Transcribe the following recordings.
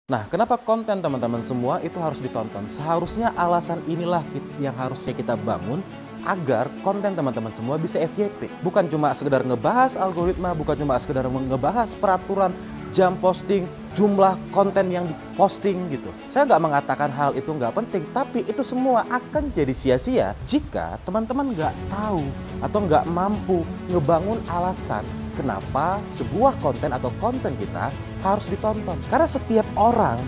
Nah, kenapa konten teman-teman semua itu harus ditonton? Seharusnya alasan inilah yang harusnya kita bangun agar konten teman-teman semua bisa FYP. Bukan cuma sekedar ngebahas algoritma, bukan cuma sekedar ngebahas peraturan, jam posting, jumlah konten yang diposting gitu. Saya nggak mengatakan hal itu nggak penting, tapi itu semua akan jadi sia-sia jika teman-teman nggak tahu atau nggak mampu ngebangun alasan kenapa sebuah konten atau konten kita harus ditonton. Karena setiap orang,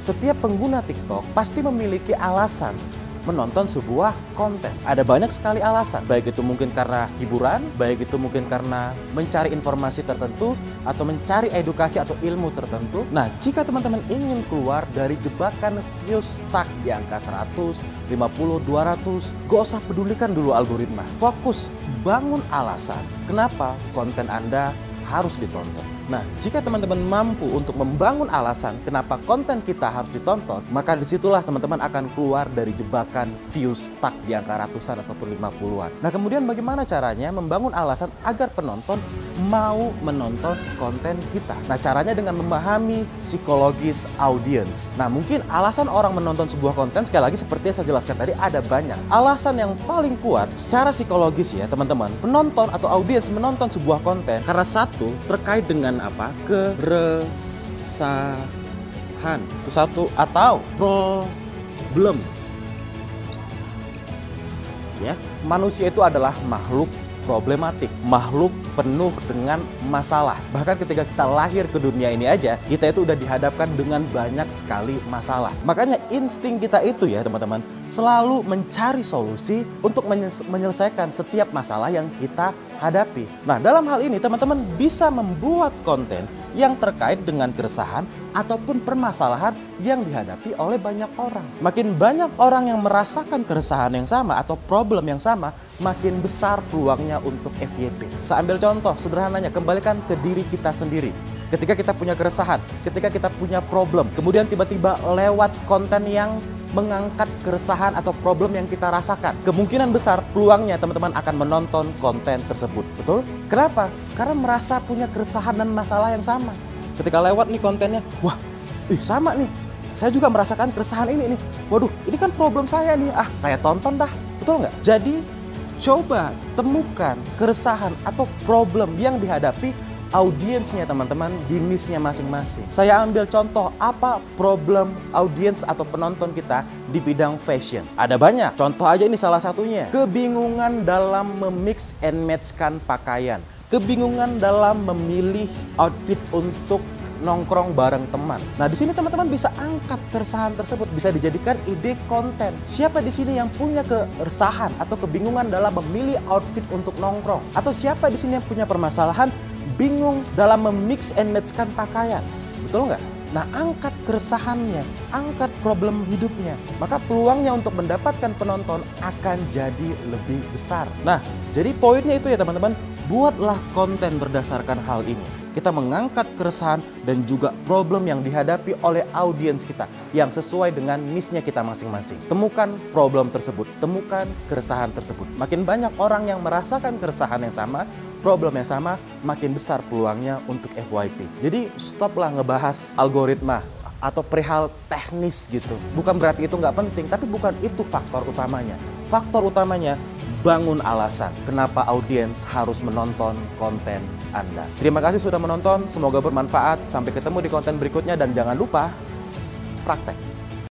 setiap pengguna TikTok pasti memiliki alasan menonton sebuah konten. Ada banyak sekali alasan, baik itu mungkin karena hiburan, baik itu mungkin karena mencari informasi tertentu, atau mencari edukasi atau ilmu tertentu. Nah, jika teman-teman ingin keluar dari jebakan views stuck di angka 100, 50, 200, gak usah pedulikan dulu algoritma. Fokus, bangun alasan kenapa konten Anda harus ditonton. Nah, jika teman-teman mampu untuk membangun alasan kenapa konten kita harus ditonton, maka disitulah teman-teman akan keluar dari jebakan views stuck di angka ratusan ataupun 50-an. Nah, kemudian bagaimana caranya membangun alasan agar penonton mau menonton konten kita? Nah, caranya dengan memahami psikologis audiens. Nah, mungkin alasan orang menonton sebuah konten, sekali lagi seperti yang saya jelaskan tadi, ada banyak. Alasan yang paling kuat secara psikologis ya teman-teman, penonton atau audiens menonton sebuah konten karena satu, terkait dengan apa? Keresahan. Itu satu, atau problem. Ya, manusia itu adalah makhluk problematik, makhluk penuh dengan masalah. Bahkan ketika kita lahir ke dunia ini aja, kita itu udah dihadapkan dengan banyak sekali masalah. Makanya insting kita itu ya teman-teman, selalu mencari solusi untuk menyelesaikan setiap masalah yang kita hadapi. Nah, dalam hal ini teman-teman bisa membuat konten yang terkait dengan keresahan ataupun permasalahan yang dihadapi oleh banyak orang. Makin banyak orang yang merasakan keresahan yang sama atau problem yang sama, makin besar peluangnya untuk FYP. Saya ambil contoh sederhananya, kembalikan ke diri kita sendiri. Ketika kita punya keresahan, ketika kita punya problem, kemudian tiba-tiba lewat konten yang mengangkat keresahan atau problem yang kita rasakan, kemungkinan besar peluangnya teman-teman akan menonton konten tersebut. Betul? Kenapa? Karena merasa punya keresahan dan masalah yang sama. Ketika lewat nih kontennya, wah, sama nih. Saya juga merasakan keresahan ini nih. Waduh, ini kan problem saya nih. Saya tonton dah. Betul nggak? Jadi, coba temukan keresahan atau problem yang dihadapi audiensnya teman-teman di niche-nya masing-masing. Saya ambil contoh apa problem audiens atau penonton kita di bidang fashion. Ada banyak. Contoh aja ini salah satunya. Kebingungan dalam memix and match-kan pakaian. Kebingungan dalam memilih outfit untuk nongkrong bareng teman. Nah, di sini teman-teman bisa angkat keresahan tersebut, bisa dijadikan ide konten. Siapa di sini yang punya keresahan atau kebingungan dalam memilih outfit untuk nongkrong? Atau siapa di sini yang punya permasalahan bingung dalam memix and match-kan pakaian? Betul nggak? Nah, angkat keresahannya, angkat problem hidupnya, maka peluangnya untuk mendapatkan penonton akan jadi lebih besar. Nah, jadi poinnya itu ya teman-teman, buatlah konten berdasarkan hal ini. Kita mengangkat keresahan dan juga problem yang dihadapi oleh audiens kita yang sesuai dengan niche-nya kita masing-masing. Temukan problem tersebut, temukan keresahan tersebut. Makin banyak orang yang merasakan keresahan yang sama, problem yang sama, makin besar peluangnya untuk FYP. Jadi stoplah ngebahas algoritma atau perihal teknis gitu. Bukan berarti itu nggak penting, tapi bukan itu faktor utamanya. Faktor utamanya, bangun alasan kenapa audiens harus menonton konten Anda. Terima kasih sudah menonton, semoga bermanfaat. Sampai ketemu di konten berikutnya dan jangan lupa praktek.